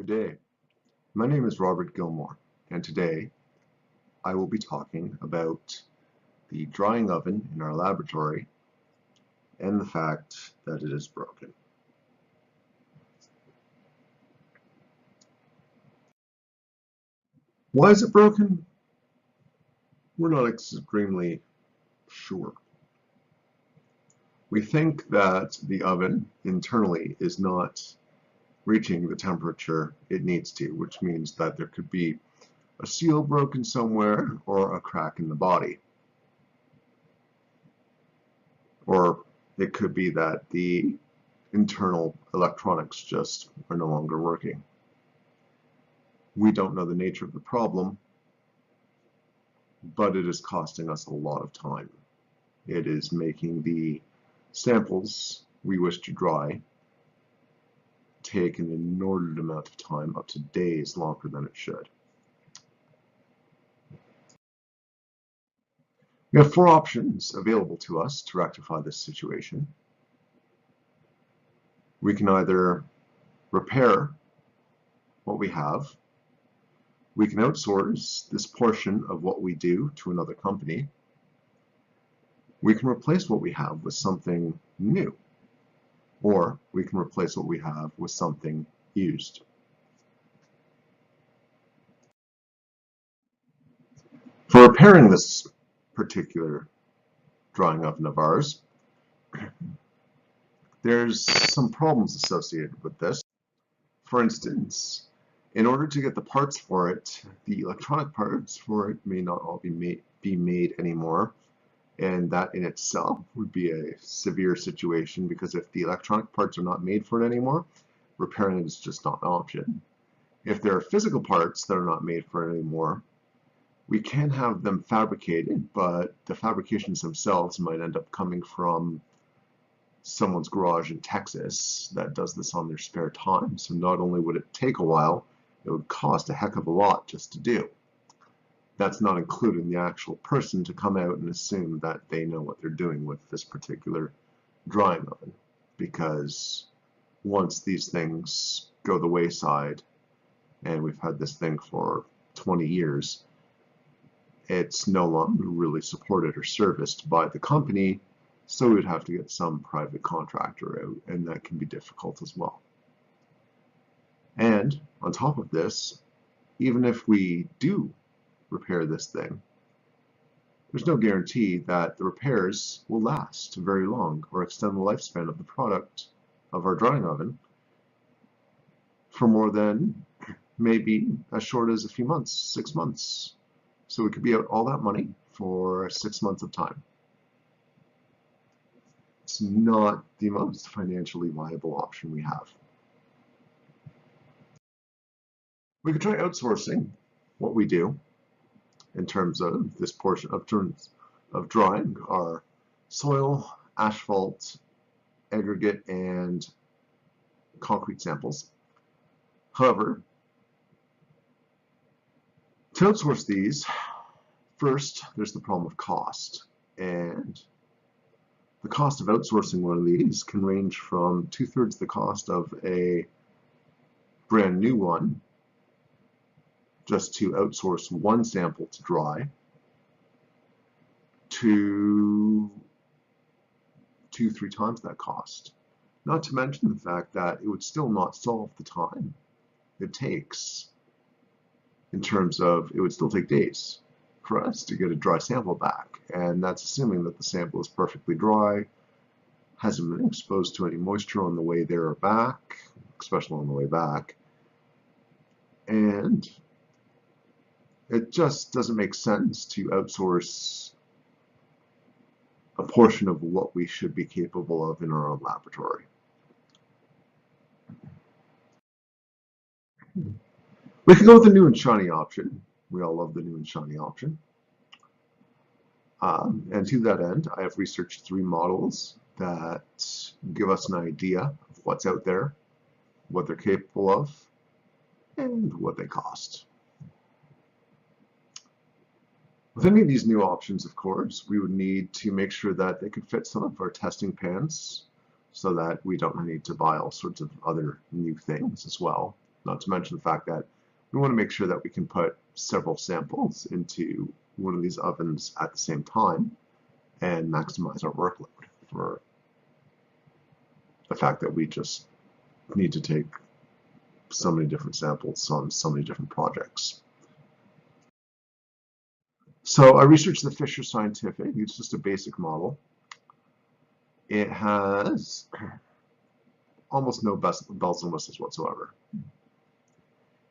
Good day. My name is Robert Gilmore, and today I will be talking about the drying oven in our laboratory and the fact that it is broken. Why is it broken? We're not extremely sure. We think that the oven internally is not reaching the temperature it needs to, which means that there could be a seal broken somewhere or a crack in the body. Or it could be that the internal electronics just are no longer working. We don't know the nature of the problem, but it is costing us a lot of time. It is making the samples we wish to dry take an inordinate amount of time, up to days longer than it should. We have four options available to us to rectify this situation. We can either repair what we have, we can outsource this portion of what we do to another company, we can replace what we have with something new, or we can replace what we have with something used. For repairing this particular drying oven of ours, there's some problems associated with this. For instance, in order to get the parts for it, the electronic parts for it may not all be made anymore, and that in itself would be a severe situation, because if the electronic parts are not made for it anymore, repairing it is just not an option. If there are physical parts that are not made for it anymore, we can have them fabricated, but the fabrications themselves might end up coming from someone's garage in Texas that does this on their spare time. So not only would it take a while, it would cost a heck of a lot just to do. That's not including the actual person to come out and assume that they know what they're doing with this particular drying oven, because once these things go the wayside, and we've had this thing for 20 years, it's no longer really supported or serviced by the company, so we'd have to get some private contractor out, and that can be difficult as well. And on top of this, even if we do repair this thing, there's no guarantee that the repairs will last very long or extend the lifespan of the product of our drying oven for more than maybe as short as a few months, 6 months. So we could be out all that money for 6 months of time. It's not the most financially viable option we have. We could try outsourcing what we do in terms of this portion of drying our soil, asphalt, aggregate, and concrete samples. However, to outsource these, first there's the problem of cost, and the cost of outsourcing one of these can range from 2/3 the cost of a brand new one, just to outsource one sample to dry, to 2-3 times that cost. Not to mention the fact that it would still not solve the time it takes, in terms of it would still take days for us to get a dry sample back, and that's assuming that the sample is perfectly dry, hasn't been exposed to any moisture on the way there or back, especially on the way back, and it just doesn't make sense to outsource a portion of what we should be capable of in our own laboratory. We can go with the new and shiny option. We all love the new and shiny option. And to that end, I have researched 3 models that give us an idea of what's out there, what they're capable of, and what they cost. With any of these new options, of course, we would need to make sure that they could fit some of our testing pans, so that we don't need to buy all sorts of other new things as well. Not to mention the fact that we want to make sure that we can put several samples into one of these ovens at the same time and maximize our workload for the fact that we just need to take so many different samples on so many different projects. So I researched the Fisher Scientific. It's just a basic model. It has almost no bells and whistles whatsoever.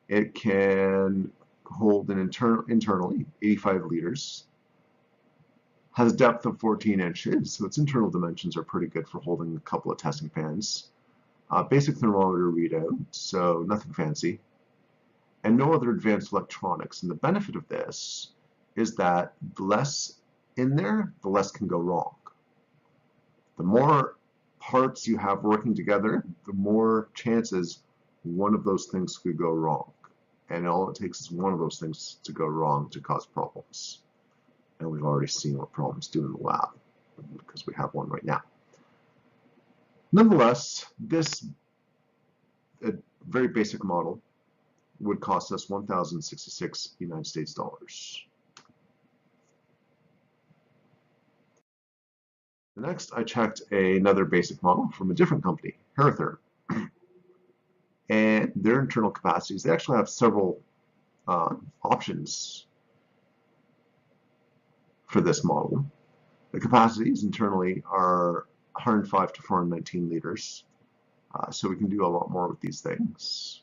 It can hold internally 85 liters, has a depth of 14 inches, so its internal dimensions are pretty good for holding a couple of testing pans. Basic thermometer readout, so nothing fancy, and no other advanced electronics. And the benefit of this is that the less in there, the less can go wrong. The more parts you have working together, the more chances one of those things could go wrong. And all it takes is one of those things to go wrong to cause problems. And we've already seen what problems do in the lab, because we have one right now. Nonetheless, this very basic model would cost us 1,066 United States dollars. Next, I checked another basic model from a different company, Heratherm. And their internal capacities, they actually have several options for this model. The capacities internally are 105 to 419 liters, so we can do a lot more with these things.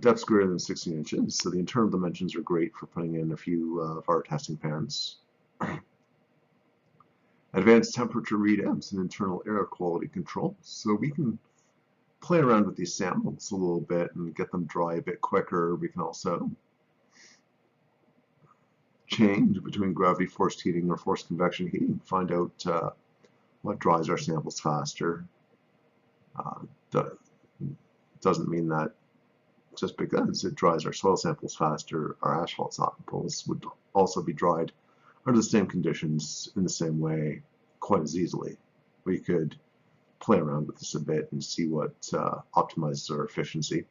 Depth's greater than 16 inches, so the internal dimensions are great for putting in a few of our testing pans. Advanced temperature readouts and internal air quality control, so we can play around with these samples a little bit and get them dry a bit quicker. We can also change between gravity forced heating or forced convection heating, find out what dries our samples faster. Doesn't mean that just because it dries our soil samples faster, our asphalt samples would also be dried under the same conditions in the same way quite as easily. We could play around with this a bit and see what optimizes our efficiency.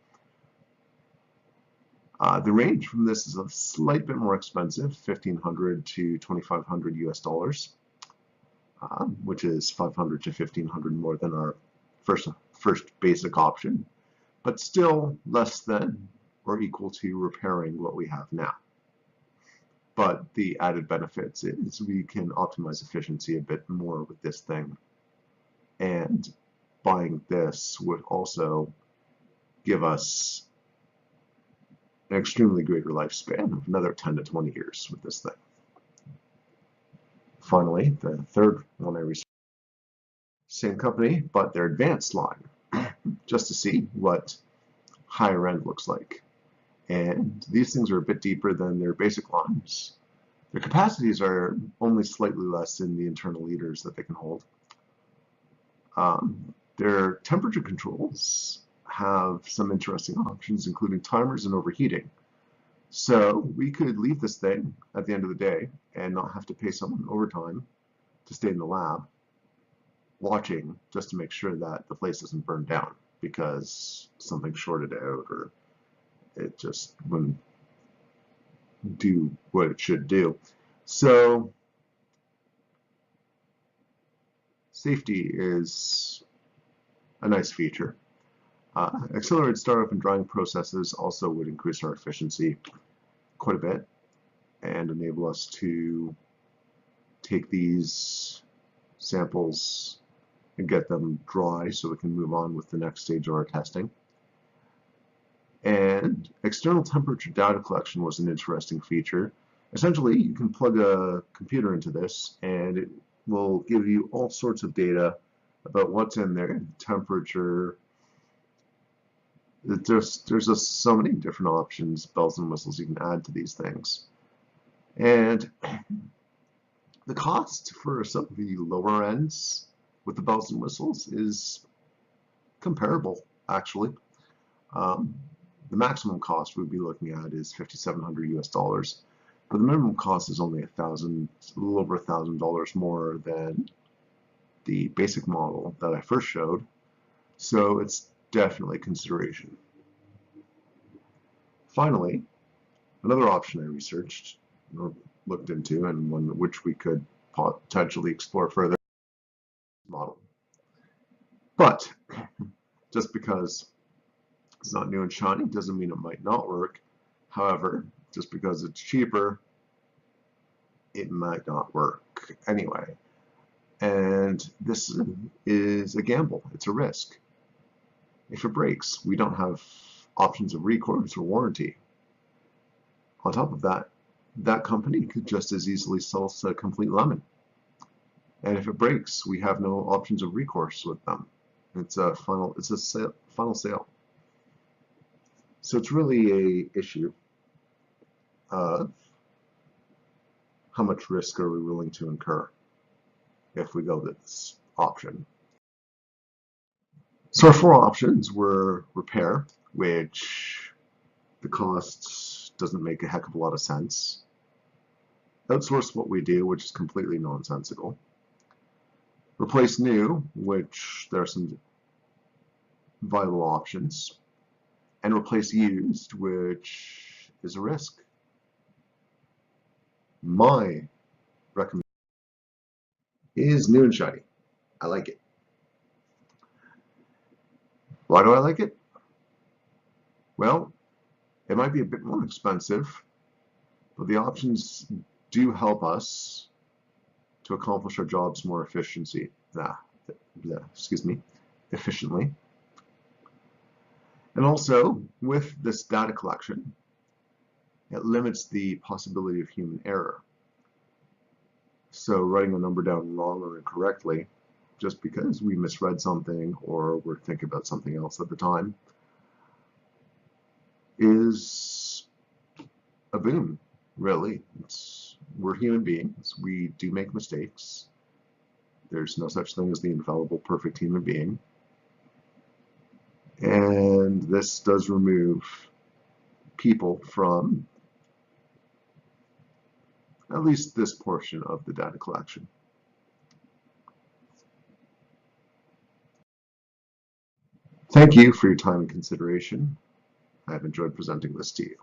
The range from this is a slight bit more expensive, $1,500 to $2,500 US dollars, which is $500 to $1,500 more than our first basic option, but still less than or equal to repairing what we have now. But the added benefits is we can optimize efficiency a bit more with this thing. And buying this would also give us an extremely greater lifespan of another 10 to 20 years with this thing. Finally, the third one I researched, same company, but their advanced line, just to see what higher end looks like. And these things are a bit deeper than their basic lines. Their capacities are only slightly less in the internal liters that they can hold. Their temperature controls have some interesting options, including timers and overheating. So we could leave this thing at the end of the day and not have to pay someone overtime to stay in the lab watching just to make sure that the place doesn't burn down because something shorted out or it just wouldn't do what it should do. So safety is a nice feature. Accelerated startup and drying processes also would increase our efficiency quite a bit and enable us to take these samples and get them dry so we can move on with the next stage of our testing. And external temperature data collection was an interesting feature. Essentially, you can plug a computer into this and it will give you all sorts of data about what's in there, temperature. There's just so many different options, bells and whistles you can add to these things. And the cost for some of the lower ends with the bells and whistles is comparable, actually. The maximum cost we'd be looking at is $5,700 US dollars, but the minimum cost is only a little over $1,000 more than the basic model that I first showed. So it's definitely consideration. Finally, another option I researched or looked into, and one which we could potentially explore further, model. But just because it's not new and shiny doesn't mean it might not work. However, just because it's cheaper, it might not work anyway. And this is a gamble. It's a risk. If it breaks, we don't have options of recourse or warranty. On top of that, that company could just as easily sell us a complete lemon. And if it breaks, we have no options of recourse with them. It's a final sale. So it's really a issue of how much risk are we willing to incur if we go this option. So our four options were repair, which the cost doesn't make a heck of a lot of sense. Outsource what we do, which is completely nonsensical. Replace new, which there are some viable options. And replace used, which is a risk. My recommendation is new and shiny. I like it. Why do I like it? Well, it might be a bit more expensive, but the options do help us to accomplish our jobs more efficiently. And also, with this data collection, it limits the possibility of human error. So writing a number down wrong or incorrectly, just because we misread something or we're thinking about something else at the time, is a boon, really. We're human beings. We do make mistakes. There's no such thing as the infallible, perfect human being. And this does remove people from at least this portion of the data collection. Thank you for your time and consideration. I've enjoyed presenting this to you.